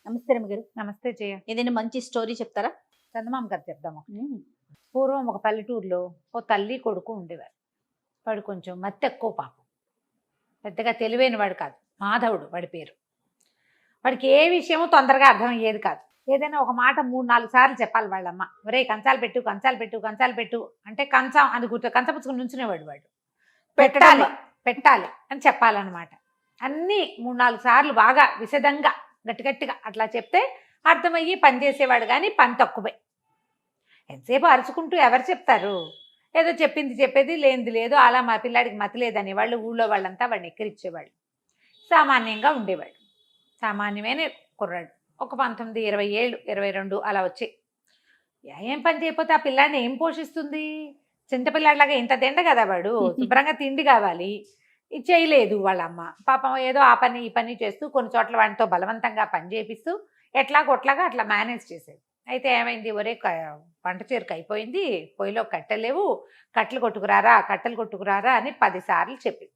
నమస్తే రమ్మగారు. నమస్తే జయ. ఏదైనా మంచి స్టోరీ చెప్తారా? చందమామ కథ చెప్దాం. పూర్వం ఒక పల్లెటూరులో ఓ తల్లి కొడుకు ఉండేవారు. వాడు కొంచెం మత్తు ఎక్కువ పాపం. పెద్దగా తెలివైన వాడు కాదు. మాధవుడు వాడి పేరు. వాడికి ఏ విషయమో తొందరగా అర్థమయ్యేది కాదు. ఏదైనా ఒక మాట 3-4 సార్లు చెప్పాలి వాళ్ళమ్మ. ఒరే కంచాలు పెట్టు, కంచాలు పెట్టు, కంచాలు పెట్టు అంటే కంచం అని కంచపుచ్చుకుని నుంచునేవాడు వాడు. పెట్టాలి పెట్టాలి అని చెప్పాలన్నమాట. అన్నీ 3-4 సార్లు బాగా విశదంగా గట్టిగట్టిగా అట్లా చెప్తే అర్థమయ్యి పని చేసేవాడు, కానీ పని తక్కువే. ఎంతసేపు అరుచుకుంటూ ఎవరు చెప్తారు? ఏదో చెప్పింది చెప్పేది, లేనిది లేదు. అలా మా పిల్లాడికి మతి లేదని వాళ్ళు ఊళ్ళో వాళ్ళంతా వాడిని ఎక్కిరిచ్చేవాళ్ళు. సామాన్యంగా ఉండేవాడు. సామాన్యమైన కుర్రాడు. ఒక 19-20 ఏళ్ళు, 22 అలా వచ్చి ఏం పని చేయకపోతే ఆ పిల్లాడిని ఏం పోషిస్తుంది? చింతపిల్లాడిలాగా ఇంత తిండ కదా వాడు. శుభ్రంగా తిండి కావాలి. ఇది చేయలేదు వాళ్ళమ్మ. పాపం ఏదో ఆ పని ఈ పని చేస్తూ కొన్ని చోట్ల వాడితో బలవంతంగా పని చేపిస్తూ ఎట్లాగొట్లాగా అట్లా మేనేజ్ చేసేది. అయితే ఏమైంది, ఒరే వంట చేరుకు అయిపోయింది, పొయ్యిలో కట్టెలేవు, కట్టెలు కొట్టుకురారా అని 10 సార్లు చెప్పింది.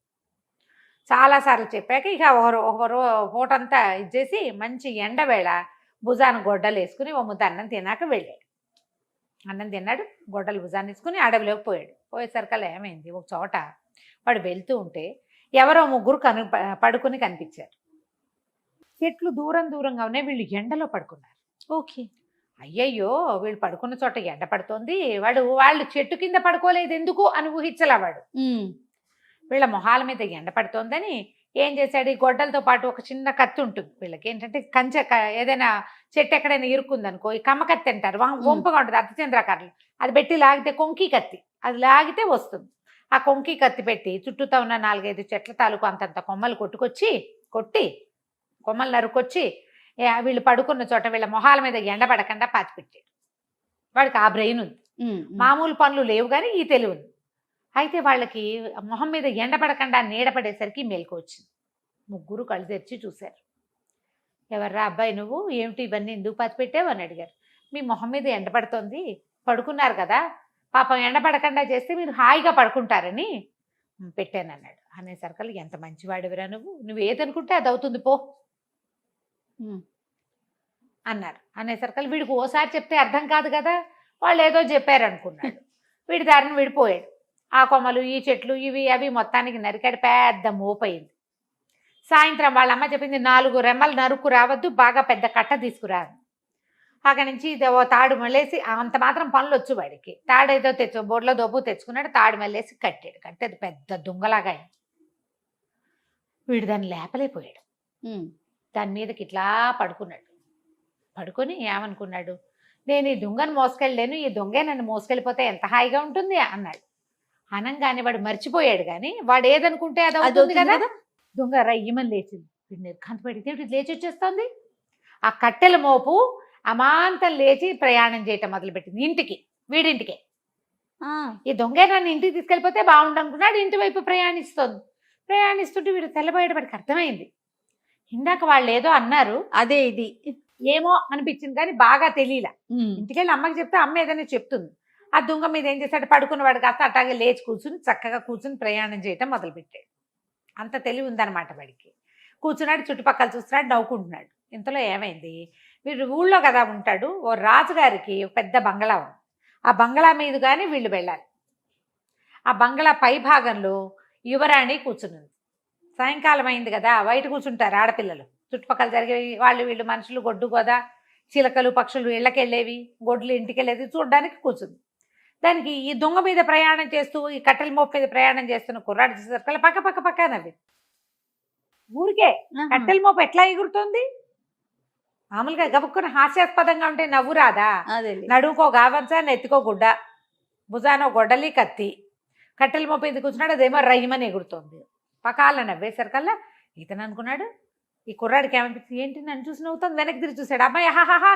చాలాసార్లు చెప్పాక ఇక ఒకరు పూటంతా ఇచ్చేసి మంచి ఎండవేళ భుజాన్ని గొడ్డలు వేసుకుని ఓ ముద్ద అన్నం తిన్నాక వెళ్ళాడు. అన్నం తిన్నాడు, గొడ్డలు భుజాన్ని వేసుకుని అడవిలోకి పోయాడు. పోయేసరికల్లా ఏమైంది, ఒక చోట వాడు వెళ్తూ ఉంటే ఎవరో ముగ్గురు పడుకుని కనిపించారు. చెట్లు దూరంగా ఉన్నాయి, వీళ్ళు ఎండలో పడుకున్నారు. ఓకే. అయ్యయ్యో వీళ్ళు పడుకున్న చోట ఎండ పడుతోంది, వాళ్ళు చెట్టు కింద పడుకోలేదు ఎందుకు అని ఊహించలా వాడు. వీళ్ళ మొహాల మీద ఎండ పడుతోందని ఏం చేశాడు, ఈ గొడ్డలతో పాటు ఒక చిన్న కత్తి ఉంటుంది వీళ్ళకి. ఏంటంటే కంచె ఏదైనా చెట్టు ఎక్కడైనా ఇరుక్కుందనుకో, ఈ కమ్మ కత్తి అంటారు, వంపుగా ఉంటుంది అర్ధచంద్రాకారులు, అది పెట్టి లాగితే కొంకి కత్తి, అది లాగితే వస్తుంది. ఆ కొంకి కత్తి పెట్టి చుట్టూతో ఉన్న 4-5 చెట్ల తాలూకు అంతంత కొమ్మలు కొట్టి కొమ్మలు నరుకొచ్చి వీళ్ళు పడుకున్న చోట వీళ్ళ మొహాల మీద ఎండ పడకుండా పాతిపెట్టాడు. వాడికి ఆ బ్రెయిన్ ఉంది, మామూలు పనులు లేవు కానీ ఈ తెలివి ఉంది. అయితే వాళ్ళకి మొహం మీద ఎండ పడకుండా నీడ పడేసరికి మెలకు వచ్చింది. ముగ్గురు కళ్ళు తెరిచి చూశారు. ఎవర్రా అబ్బాయి నువ్వు, ఏమిటి ఇవన్నీ ఎందుకు పాతిపెట్టావు అని అడిగారు. మీ మొహం మీద ఎండ పడుతోంది, పడుకున్నారు కదా, పాపం ఎండ పడకుండా చేస్తే మీరు హాయిగా పడుకుంటారని పెట్టానన్నాడు. అనేసరికల్ ఎంత మంచివాడివిరా నువ్వు ఏదనుకుంటే అది అవుతుంది పో అన్నారు. అనేసరికల్ వీడికి ఓసారి చెప్తే అర్థం కాదు కదా, వాళ్ళు ఏదో చెప్పారు అనుకున్నాడు. వీడి దారిని విడిపోయాడు. ఆ కొమ్మలు ఈ చెట్లు ఇవి అవి మొత్తానికి నరికాడు. పెద్ద మోపయింది. సాయంత్రం వాళ్ళమ్మ చెప్పింది 4 రెమ్మలు నరుక్కు రావద్దు, బాగా పెద్ద కట్ట తీసుకురాదు. అక్కడి నుంచి ఓ తాడు మళ్ళేసి అంత మాత్రం పనులు వచ్చు వాడికి. తాడు ఏదో బోర్లో దొబ్బు తెచ్చుకున్నాడు, తాడు మళ్ళేసి కట్టాడు. కట్టేది పెద్ద దుంగలాగా అయింది. వీడు దాన్ని లేపలేకపోయాడు. దాని మీదకి ఇట్లా పడుకున్నాడు. పడుకొని ఏమనుకున్నాడు, నేను ఈ దొంగను మోసుకెళ్ళలేను, ఈ దొంగే నన్ను మోసుకెళ్ళిపోతే ఎంత హాయిగా ఉంటుంది అన్నాడు. అనంగానే వాడు మర్చిపోయాడు, కానీ వాడు ఏదనుకుంటే అది అవుతుంది కదా. దొంగ రయ్యమని లేచింది. వీడు నిర్ఘాంత పడితే లేచి వచ్చేస్తుంది. ఆ కట్టెల మోపు అమాంతం లేచి ప్రయాణం చేయటం మొదలుపెట్టింది వీడింటికే. ఈ దొంగే నన్ను ఇంటికి తీసుకెళ్ళిపోతే బాగుండు అనుకున్నాడు. ఇంటి వైపు ప్రయాణిస్తుంటే వీడు తెల్లబోయాడు. వాడికి అర్థమైంది, ఇందాక వాళ్ళు ఏదో అన్నారు, అదే ఇది ఏమో అనిపించింది కానీ బాగా తెలియలా. ఇంటికెళ్ళి అమ్మకి చెప్తే అమ్మ ఏదైనా చెప్తుంది. ఆ దొంగ మీద ఏం చేశాడు, పడుకున్నవాడు కాస్త అట్లాగే లేచి చక్కగా కూర్చుని ప్రయాణం చేయటం మొదలుపెట్టాడు. అంత తెలివి ఉందన్నమాట వాడికి. కూర్చున్నాడు, చుట్టుపక్కల చూస్తున్నాడు, నవ్వుకుంటున్నాడు. ఇంతలో ఏమైంది, వీడు ఊళ్ళో కదా ఉంటాడు, ఓ రాజుగారికి పెద్ద బంగళా ఉంది. ఆ బంగళా మీద కానీ వీళ్ళు వెళ్ళాలి. ఆ బంగళా పై భాగంలో యువరాణి కూర్చున్నది. సాయంకాలం అయింది కదా, బయట కూర్చుంటారు ఆడపిల్లలు, చుట్టుపక్కల జరిగేవి వీళ్ళు మనుషులు, గొడ్డు గోద చిలకలు పక్షులు ఇళ్ళకెళ్ళేవి, గొడ్లు ఇంటికెళ్ళేది చూడడానికి కూర్చుంది. దానికి ఈ దొంగ మీద ప్రయాణం చేస్తూ ఈ కట్టెల మోపు మీద ప్రయాణం చేస్తున్న కుర్రాడు చూసేసరికి పక్క నవ్వి. ఊరికే కట్టెల మోపు ఎట్లా ఎగురుతుంది? మామూలుగా గబుక్కుని హాస్యాస్పదంగా ఉంటే నవ్వు రాదా? నడువుకో గావంచ, నెత్తికో గుడ్డ, భుజానో గొడ్డలి కత్తి, కట్టెల మోపు మీద కూర్చున్నాడు, అదేమో రయ్యమని ఎగురుతోంది. పకాల నవ్వేసరికల్లా ఇతను అనుకున్నాడు, ఈ కుర్రాడికి ఏమనిపించింది, ఏంటి నన్ను చూసి నవ్వుతుంది. వెనక్కి తిరిగి చూశాడు, అమ్మాయి హాహాహా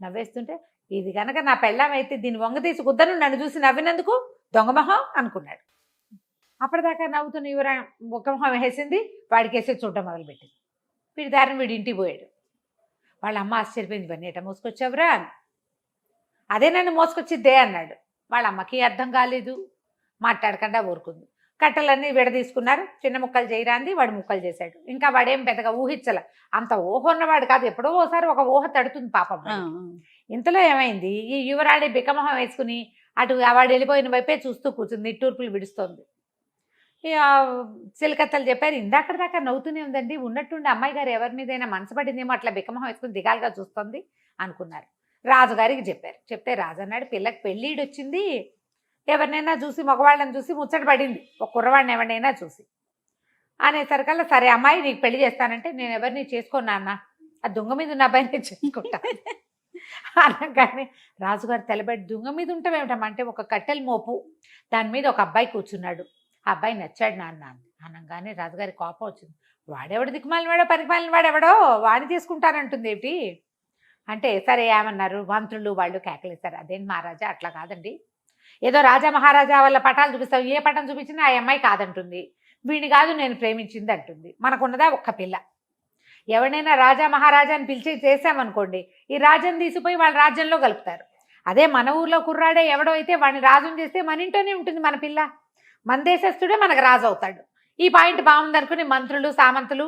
నవ్వేస్తుంటే ఇది కనుక నా పెళ్ళాం అయితే దీన్ని వంగ తీసి గుద్దను, నన్ను చూసి నవ్వినందుకు దొంగమొహం అనుకున్నాడు. అప్పటిదాకా నవ్వుతున్న యువరా ఒక మొహం వేసింది, వాడికి వేసే చూడటం మొదలుపెట్టింది. వీడి దారిని వీడి ఇంటికి పోయాడు. వాళ్ళ అమ్మ ఆశ్చర్యపోయింది, ఇవన్నీ ఎట మోసుకొచ్చావురా? అదే నన్ను మోసుకొచ్చిద్దే అన్నాడు. వాళ్ళ అమ్మకి అర్థం కాలేదు, మాట్లాడకుండా ఊరుకుంది. కట్టెలన్నీ విడదీసుకున్నారు. చిన్న ముక్కలు చేయరాంది వాడు ముక్కలు చేశాడు. ఇంకా వాడేం పెద్దగా ఊహించల. అంత ఊహ ఉన్నవాడు కాదు. ఎప్పుడో ఓసారి ఒక ఊహ తడుతుంది పాపం వాడికి. ఇంతలో ఏమైంది, ఈ యువరాణి బిక్కమొహం వేసుకుని అటు వాడు వెళ్ళిపోయిన వైపే చూస్తూ కూర్చుంది. నిట్టూర్పులు విడుస్తోంది. ఇక చిలకత్తలు చెప్పారు, ఇందాక దాకా నవ్వుతూనే ఉందండి, ఉన్నట్టుండి అమ్మాయి గారు ఎవరి మీదైనా మనసు పడిందేమో అట్లా బిక్కమొహం వేసుకుని దిగాలుగా చూస్తుంది అనుకున్నారు. రాజుగారికి చెప్పారు. చెప్తే రాజు అన్నాడు, పిల్లకి పెళ్ళిడు వచ్చింది, ఎవరినైనా చూసి మగవాళ్ళని చూసి ముచ్చట పడింది, ఒక కుర్రవాడిని ఎవరినైనా చూసి అనేసరికల్లా, సరే అమ్మాయి నీకు పెళ్లి చేస్తానంటే నేను ఎవరిని చేసుకోను నాన్న, ఆ దొంగ మీద ఉన్న అబ్బాయిని చేసుకుంటా అనగానే రాజుగారు తెలబెట్టి, దొంగ మీద ఉంటావేమిటమ్మా అంటే, ఒక కట్టెల మోపు దాని మీద ఒక అబ్బాయి కూర్చున్నాడు, ఆ అబ్బాయి నచ్చాడు నాన్న అనగానే రాజుగారి కోపం వచ్చింది. వాడెవడు దిక్కుమాలిన వాడో పరిపాలన వాడెవడో వాడిని తీసుకుంటానంటుంది ఏమిటి అంటే, సరే ఏమన్నారు మంత్రులు వాళ్ళు కేకలేశారు. అదేంటి మహారాజా అట్లా కాదండి, ఏదో రాజా మహారాజా వాళ్ళ పటాలు చూపిస్తావు, ఏ పటం చూపించినా ఆ అమ్మాయి కాదంటుంది, వీడిని కాదు నేను ప్రేమించింది అంటుంది. మనకున్నదా ఒక్క పిల్ల, ఎవరినైనా రాజా మహారాజా అని పిలిచి చేసామనుకోండి, ఈ రాజ్యం తీసిపోయి వాళ్ళ రాజ్యంలో కలుపుతారు. అదే మన ఊర్లో కుర్రాడే ఎవడో అయితే వాడిని రాజుని చేస్తే మన ఇంట్లోనే ఉంటుంది మన పిల్ల, మన దేశస్తుడే మనకు రాజు అవుతాడు. ఈ పాయింట్ బాగుందనుకుని మంత్రులు సామంతులు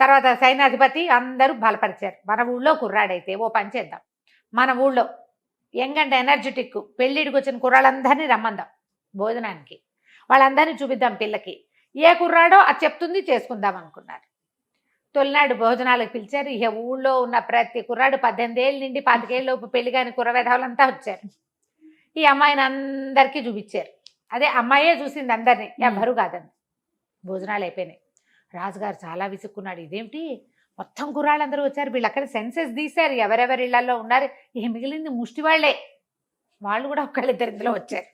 తర్వాత సైన్యాధిపతి అందరూ బలపరిచారు. మన ఊళ్ళో కుర్రాడైతే ఓ పని చేద్దాం, మన ఊళ్ళో యంగ్ అండ్ ఎనర్జెటిక్ పెళ్ళిడికి వచ్చిన కుర్రాళ్ళందరినీ రమ్మందాం భోజనానికి, వాళ్ళందరినీ చూపిద్దాం పిల్లకి, ఏ కుర్రాడో అది చెప్తుంది చేసుకుందాం అనుకున్నారు. తొలినాడు భోజనాలకు పిలిచారు. ఇక ఊళ్ళో ఉన్న ప్రతి కుర్రాడు 18 ఏళ్ళ నుండి 25 ఏళ్ళలోపు పెళ్లి కాని కుర్రవేధవులంతా వచ్చారు. ఈ అమ్మాయిని అందరికీ చూపించారు. అదే అమ్మాయే చూసింది అందరినీ, ఎవ్వరూ కాదండి. భోజనాలు అయిపోయినాయి. రాజుగారు చాలా విసుక్కున్నాడు, ఇదేమిటి మొత్తం కుర్రాళ్ళందరూ వచ్చారు, వీళ్ళు అక్కడ సెన్సెస్ తీశారు ఎవరెవరి ఇళ్లలో ఉన్నారు, ఇక మిగిలింది ముష్టి వాళ్ళే, వాళ్ళు కూడా ఒకళ్ళిద్దరిలో వచ్చారు.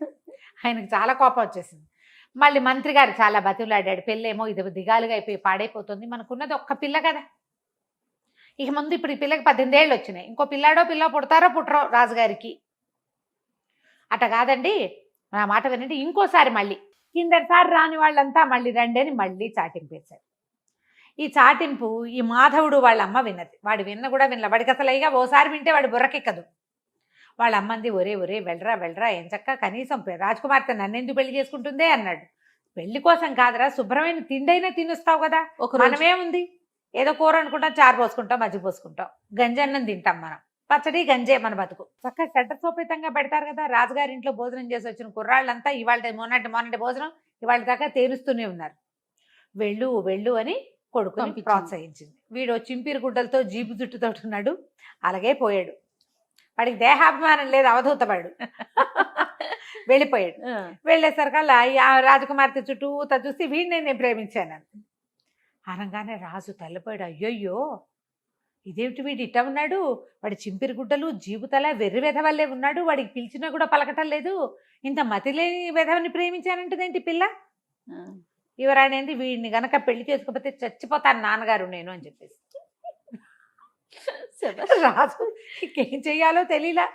ఆయనకు చాలా కోపం వచ్చేసింది. మళ్ళీ మంత్రి గారు చాలా బతిలాడాడు, పెళ్ళేమో ఇది దిగాలుగా అయిపోయి పాడైపోతుంది, మనకున్నది ఒక్క పిల్ల కదా, ఇక ముందు ఇప్పుడు ఈ పిల్లకి 18 ఏళ్ళు వచ్చినాయి, ఇంకో పిల్లాడో పిల్ల పుడతారో పుట్టరో రాజుగారికి, అట కాదండి నా మాట వినండి, ఇంకోసారి మళ్ళీ కిందసారి రాని వాళ్ళంతా మళ్ళీ రండి అని మళ్ళీ చాటింపేశారు. ఈ చాటింపు ఈ మాధవుడు వాళ్ళ అమ్మ విన్నది. వాడు విన్న కూడా వినల, వాడికి అసలు అయ్యగా ఓసారి వింటే వాడు బుర్రకెక్కదు. వాళ్ళ అమ్మంది, ఒరే ఒరే వెళ్ళరా వెళ్ళరా, ఏం చక్క కనీసం రాజకుమార్తె నన్నెందుకు పెళ్లి చేసుకుంటుందే అన్నాడు. పెళ్లి కోసం కాదురా, శుభ్రమైన తిండైనా తినొస్తావు కదా, మనమేముంది ఏదో కూర అనుకుంటాం, చారు పోసుకుంటాం, మజ్జిగ పోసుకుంటాం, గంజన్నం తింటాం, మనం పచ్చడి గంజే మన బతుకు. చక్కగా షడ్రసోపేతంగా పెడతారు కదా. రాజుగారి ఇంట్లో భోజనం చేసి వచ్చిన కుర్రాళ్ళంతా ఇవాళ మొన్నటి భోజనం ఇవాళ దాకా తేరుస్తూనే ఉన్నారు. వెళ్ళు వెళ్ళు అని కొడుకుని ప్రోత్సహించింది. వీడు చింపిరి గుడ్డలతో జీపు జుట్టుతో ఉన్నాడు, అలాగే పోయాడు. వాడికి దేహాభిమానం లేదు, అవధూత వాడు. వెళ్ళిపోయాడు. వెళ్ళేసరికల్లా ఆ రాజకుమార్తె చుట్టూ చూసి వీడిని నేను ప్రేమించాను అనగానే రాజు తల్లిపోయాడు. అయ్యయ్యో ఇదేమిటి వీడు ఇట్ట ఉన్నాడు, వాడి చింపిరి గుడ్డలు జీబుతల వెర్రి వెధవల్లే ఉన్నాడు, వాడికి పిలిచినా కూడా పలకటం లేదు, ఇంత మతిలేని వెధవని ప్రేమించానంటుందేంటి పిల్ల. యువరాణి వీడిని గనక పెళ్లి చేసుకోకపోతే చచ్చిపోతాను నాన్నగారు నేను అని చెప్పేసి. రాజు ఇంకేం చెయ్యాలో తెలియలా.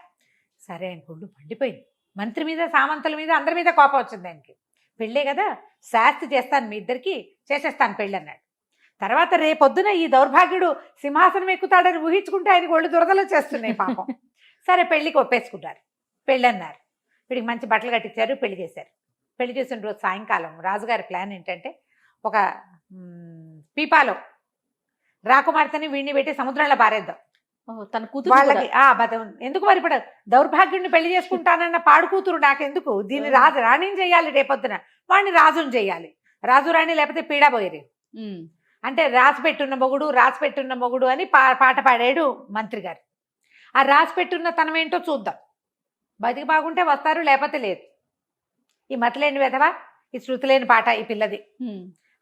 సరే అని గుండు మండిపోయింది. మంత్రి మీద సామంతుల మీద అందరి మీద కోపం వచ్చింది ఆయనకి. పెళ్ళే కదా, శాస్తి చేస్తాను మీ ఇద్దరికి, చేసేస్తాను పెళ్ళి అన్నాడు. తర్వాత రేపొద్దున ఈ దౌర్భాగ్యుడు సింహాసనం ఎక్కుతాడని ఊహించుకుంటే ఆయనకు ఒళ్ళు దురదలు చేస్తున్నాయి పాపం. సరే పెళ్ళికి ఒప్పేసుకుంటారు, పెళ్ళి అన్నారు. వీడికి మంచి బట్టలు కట్టించారు, పెళ్లి చేశారు. పెళ్లి చేసిన రోజు సాయంకాలం రాజుగారి ప్లాన్ ఏంటంటే, ఒక పీపాలో రాకుమార్తెని వీడిని పెట్టి సముద్రంలో పారేద్దాం, తన కూతురు వాళ్ళకి ఎందుకు మరి ఇప్పుడు దౌర్భాగ్యుడిని పెళ్లి చేసుకుంటానన్న పాడు కూతురు నాకెందుకు, దీన్ని రాణిని చెయ్యాలి, రేపొద్దున వాడిని రాజుని చెయ్యాలి, రాజు రాణి లేకపోతే పీడా పోయేది అంటే రాసి పెట్టున్న మొగుడు అని పాట పాడాడు మంత్రి గారు. ఆ రాసి పెట్టున్న తనం ఏంటో చూద్దాం, బతికి బాగుంటే వస్తారు లేకపోతే లేదు, ఈ మతలేని వెధవా ఈ శృతి లేని పాట ఈ పిల్లది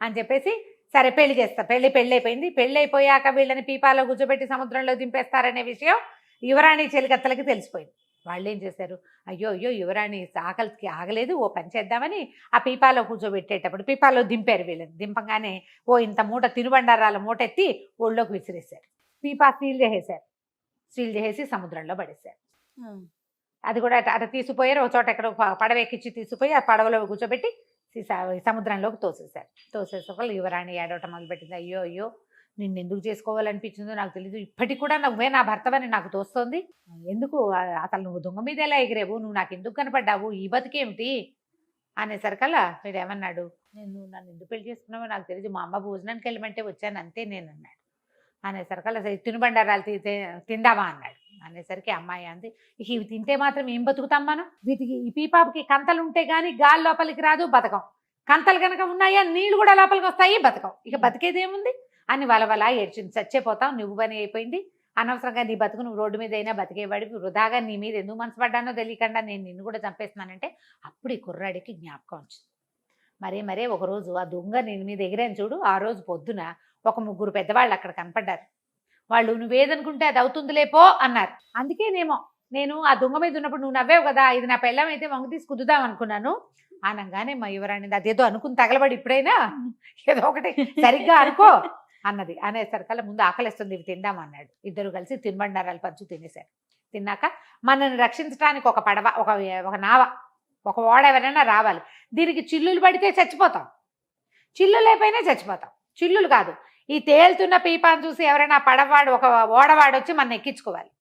అని చెప్పేసి సరే పెళ్లి చేస్తా. పెళ్లి అయిపోయింది. పెళ్లి అయిపోయాక వీళ్ళని పీపాలో కూర్చోబెట్టి సముద్రంలో దింపేస్తారనే విషయం యువరాణి చెలికత్తలకి తెలిసిపోయింది. వాళ్ళు ఏం చేశారు, అయ్యో అయ్యో యువరాణి ఆకలికి ఆగలేదు, ఓ పని చేద్దామని ఆ పీపాలో కూర్చోబెట్టేటప్పుడు పీపాలో దింపారు. వీళ్ళని దింపగానే ఓ ఇంత మూట తినుబండారాల మూట ఎత్తి ఒళ్ళోకి విసిరేశారు. పీపా సీల్ చేసేసి సముద్రంలో పడేశారు. అది కూడా అటు తీసుకుపోయారు, ఒక చోట ఎక్కడ పడవెక్కించి తీసుకుపోయి ఆ పడవలో కూర్చోబెట్టి సముద్రంలోకి తోసేసే యువరాణి ఏడవటం మొదలుపెట్టింది. అయ్యో అయ్యో నిన్నెందుకు చేసుకోవాలనిపించిందో నాకు తెలీదు, ఇప్పటికి కూడా నువ్వే నా భర్తవని నాకు తోస్తోంది, ఎందుకు అసలు నువ్వు దొంగ మీద ఎలా ఎగిరేవు, నువ్వు నాకు ఎందుకు కనపడ్డావు, ఈ బతికేమిటి అనేసరికల్లా వీడు ఏమన్నాడు, నేను నన్ను ఎందుకు పెళ్లి చేసుకున్నావో నాకు తెలియదు, మా అమ్మ భోజనానికి వెళ్ళమంటే వచ్చాను అంతే నేను అన్నాడు. అనేసరికల్లా సరే తినుబండారాలు తిందామా అన్నాడు. అనేసరికి అమ్మాయి అంది, ఇక ఇవి తింటే మాత్రం ఏం బతుకుతాం మనం, వీటికి ఈ పీపాపుకి కంతలు ఉంటే గానీ గాలి లోపలికి రాదు, బతకం. కంతలు కనుక ఉన్నాయా నీళ్లు కూడా లోపలికి వస్తాయి, బతకం. ఇక బతికేదేముంది అని వలవలా ఏడ్చింది. చచ్చిపోతాం, నువ్వు పని అయిపోయింది, అనవసరంగా నీ బతుకు నువ్వు రోడ్డు మీద అయినా బతికేవాడివి, వృధాగా నీ మీద ఎందుకు మనసు పడ్డానో తెలియకుండా నేను నిన్ను కూడా చంపేస్తున్నానంటే అప్పుడు ఈ కుర్రాడికి జ్ఞాపకం వచ్చింది. మరే ఒకరోజు ఆ దొంగ నేను మీద ఎగిరాను చూడు, ఆ రోజు పొద్దున ఒక 3 పెద్దవాళ్ళు అక్కడ కనపడ్డారు. వాళ్ళు నువ్వేదనుకుంటే అది అవుతుందిలేపో అన్నారు. అందుకేనేమో నేను ఆ దొంగ మీద ఉన్నప్పుడు నువ్వు నవ్వేవు కదా, ఇది నా పెళ్ళం అయితే వంగు తీసి కుదుదాం అనుకున్నాను అనగానే మా యువరాణి అదేదో అనుకుని తగలబడి ఇప్పుడైనా ఏదో ఒకటి సరిగ్గా అనుకో అన్నది. అనేసరికల్లా ముందు ఆకలిస్తుంది ఇవి తిందామన్నాడు. ఇద్దరు కలిసి తినుబండారాలు పంచు తినేశారు. తిన్నాక మనల్ని రక్షించడానికి ఒక పడవ, ఒక నావ, ఒక ఓడ ఎవరైనా రావాలి. దీనికి చిల్లులు పడితే చచ్చిపోతాం, చిల్లు లేకపోయినా చచ్చిపోతాం. చిల్లులు కాదు, ఈ తేలుతున్న పీపాను చూసి ఎవరైనా పడవాడు ఒక ఓడవాడు వచ్చి మన ఎక్కించుకోవాలి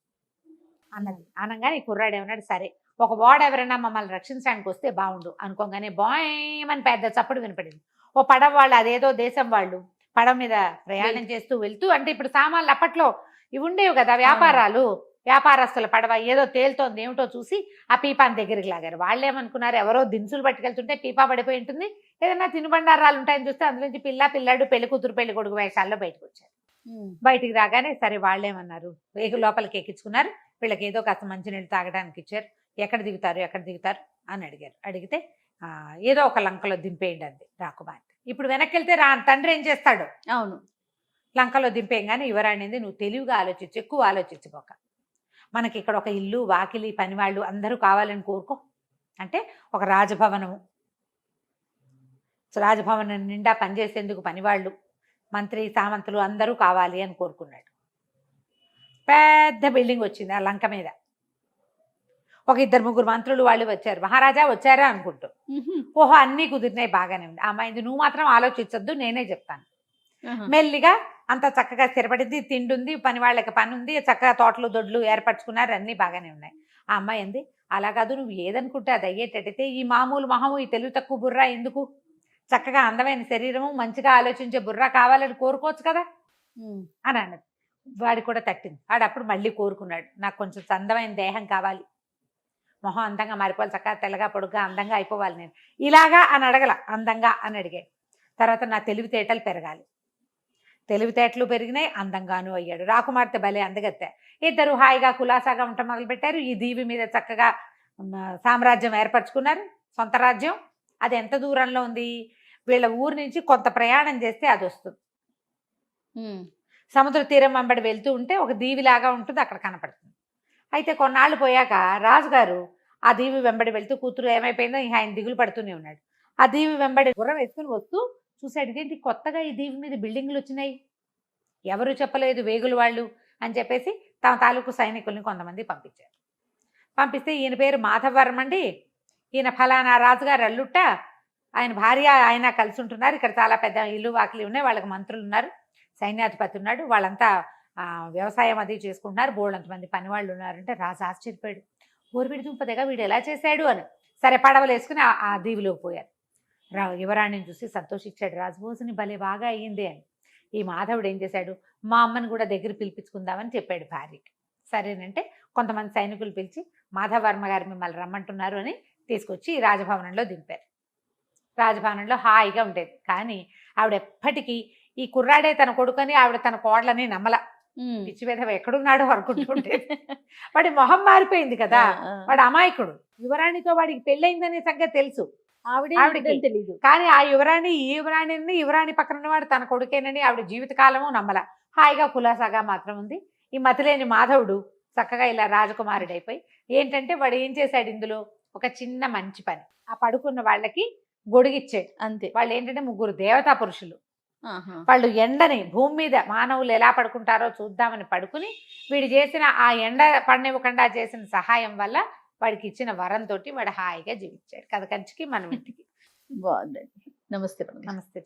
అన్నది. అనగానే ఈ కుర్రాడు ఏమన్నాడు, సరే ఒక ఓడ ఎవరైనా మమ్మల్ని రక్షించడానికి వస్తే బాగుండు అనుకోగానే బాయమని పెద్ద చప్పుడు వినపడింది. ఓ పడవ వాళ్ళు, అదేదో దేశం వాళ్ళు పడవ మీద ప్రయాణం చేస్తూ వెళ్తూ, అంటే ఇప్పుడు సామాన్లు అప్పట్లో ఇవి ఉండేవి కదా, వ్యాపారస్తుల పడవ ఏదో తేలుతోంది ఏమిటో చూసి ఆ పీపాని దగ్గరికి లాగారు. వాళ్ళు ఏమనుకున్నారు, ఎవరో దినుసులు పట్టుకెళ్తుంటే పీపా పడిపోయి ఉంటుంది, ఏదైనా తినుబండారాలు ఉంటాయని చూస్తే అందులోంచి పిల్లాడు పెళ్లి కూతురు పెళ్లి కొడుకు వేషాల్లో బయటకు వచ్చారు. బయటికి రాగానే సరే వాళ్ళేమన్నారు, వేగు లోపలికి ఎక్కించుకున్నారు. వీళ్ళకి ఏదో కాస్త మంచినీళ్ళు తాగడానికి ఇచ్చారు. ఎక్కడ దిగుతారు అని అడిగారు. అడిగితే ఏదో ఒక లంకలో దింపేయండి అంది రాకుమార్తె. ఇప్పుడు వెనక్కి వెళ్తే తండ్రి ఏం చేస్తాడు, అవును లంకలో దింపేయంగానే యువరాణింది, నువ్వు తెలివిగా ఆలోచించు, ఎక్కువ ఆలోచించుకోక, మనకి ఇక్కడ ఒక ఇల్లు వాకిలి పనివాళ్ళు అందరూ కావాలని కోరుకో. అంటే ఒక రాజభవనము నిండా పనిచేసేందుకు పనివాళ్ళు, మంత్రి సామంతులు అందరూ కావాలి అని కోరుకున్నాడు. పెద్ద బిల్డింగ్ వచ్చింది ఆ లంక మీద. ఒక 2-3 మంత్రులు వాళ్ళు వచ్చారు. మహారాజా వచ్చారా అనుకుంటూ. ఓహో అన్నీ కుదిరినాయి, బాగానే ఉంది. అమ్మాయింది, నువ్వు మాత్రం ఆలోచించొద్దు, నేనే చెప్తాను. మెల్లిగా అంత చక్కగా స్థిరపడింది, తిండుంది, పని వాళ్ళకి పని ఉంది, చక్కగా తోటలు దొడ్లు ఏర్పరచుకున్నారు, అన్నీ బాగానే ఉన్నాయి. ఆ అమ్మాయి అంది, అలా కాదు, నువ్వు ఏదనుకుంటే అది అయ్యేటట్టయితే ఈ మామూలు మహము, ఈ తెలివి తక్కువ బుర్రా ఎందుకు, చక్కగా అందమైన శరీరము, మంచిగా ఆలోచించే బుర్రా కావాలని కోరుకోవచ్చు కదా అని అన్నది. వాడి కూడా తట్టింది. వాడు అప్పుడు మళ్ళీ కోరుకున్నాడు, నాకు కొంచెం అందమైన దేహం కావాలి, మొహం అందంగా మారిపోవాలి, చక్కగా తెల్లగా పొడుగ్గా అందంగా అయిపోవాలి, నేను ఇలాగా అని అడగల, అందంగా అని అడిగాడు. తర్వాత నా తెలివితేటలు పెరగాలి, తెలివితేటలు పెరిగినాయి, అందంగాను అయ్యాడు. రాకుమార్తె భలే అందగత్తె. ఇద్దరు హాయిగా కులాసాగా ఉండటం మొదలుపెట్టారు. ఈ దీవి మీద చక్కగా సామ్రాజ్యం ఏర్పరచుకున్నారు, సొంత రాజ్యం. అది ఎంత దూరంలో ఉంది, వీళ్ళ ఊరు నుంచి కొంత ప్రయాణం చేస్తే అది వస్తుంది. సముద్ర తీరం వెంబడి వెళ్తూ ఉంటే ఒక దీవిలాగా ఉంటుంది, అక్కడ కనపడుతుంది. అయితే కొన్నాళ్ళు పోయాక రాజుగారు ఆ దీవి వెంబడి వెళ్తూ, కూతురు ఏమైపోయిందో ఇంకా ఆయన దిగులు పడుతూనే ఉన్నాడు. ఆ దీవి వెంబడి గుర్రం వేసుకుని వస్తూ చూశాడు, ఇదేంటి కొత్తగా ఈ దీవి మీద బిల్డింగ్లు వచ్చినాయి, ఎవరు చెప్పలేదు వేగులు వాళ్ళు అని చెప్పేసి తమ తాలూకు సైనికుల్ని కొంతమంది పంపించారు. పంపిస్తే ఈయన పేరు మాధవర్మ అండి, ఈయన ఫలానా రాజుగారు అల్లుట్ట, ఆయన భార్య ఆయన కలిసి ఉంటున్నారు, ఇక్కడ చాలా పెద్ద ఇల్లు వాకిలి ఉన్నాయి, వాళ్ళకి మంత్రులు ఉన్నారు, సైన్యాధిపతి ఉన్నాడు, వాళ్ళంతా వ్యవసాయం అది చేసుకుంటున్నారు, బోళ్ళంతమంది పని వాళ్ళు ఉన్నారంటే రాజు ఆశ్చర్యపోయాడు. ఊరిపిడి దుంపదగా వీడు ఎలా చేశాడు అని. సరే పడవలు వేసుకుని ఆ దీవిలోకి పోయారు. యువరాణిని చూసి సంతోషించాడు రాజు, భోజని భలే బాగా అయ్యింది అని. ఈ మాధవుడు ఏం చేశాడు, మా అమ్మని కూడా దగ్గర పిలిపించుకుందామని చెప్పాడు భార్యకి. సరేనంటే కొంతమంది సైనికులు పిలిచి మాధవర్మ గారు మిమ్మల్ని రమ్మంటున్నారు అని తీసుకొచ్చి రాజభవనంలో దింపారు. రాజభవనంలో హాయిగా ఉండేది. కానీ ఆవిడ ఎప్పటికీ ఈ కుర్రాడే తన కొడుకని ఆవిడ తన కోడలని నమ్మల. పిచ్చి విధవ ఎక్కడున్నాడో అనుకుంటుంటే వాడి మొహం మారిపోయింది కదా, వాడు అమాయకుడు. యువరాణితో వాడికి పెళ్ళయిందనే సంగతి తెలుసు, ఆవిడకి తెలియదు. కానీ ఆ యువరాణి పక్కన ఉన్నవాడు తన కొడుకేనని ఆవిడ జీవితకాలము నమ్మల. హాయిగా కులాసాగా మాత్రం ఉంది. ఈ మతిలేని మాధవుడు చక్కగా ఇలా రాజకుమారుడైపోయి ఏంటంటే వాడు ఏం చేశాడు, ఇందులో ఒక చిన్న మంచి పని, ఆ పడుకున్న వాళ్ళకి గొడుగిచ్చాడు అంతే. వాళ్ళు ఏంటంటే 3 దేవతా పురుషులు. వాళ్ళు ఎండని భూమి మీద మానవులు ఎలా పడుకుంటారో చూద్దామని పడుకుని వీడు చేసిన ఆ ఎండ పడనివ్వకుండా చేసిన సహాయం వల్ల వాడికి ఇచ్చిన వరంతో వాడు హాయిగా జీవించాడు. కథ కంచికి మనం ఇంటికి. బాగుందండి. నమస్తే. నమస్తే.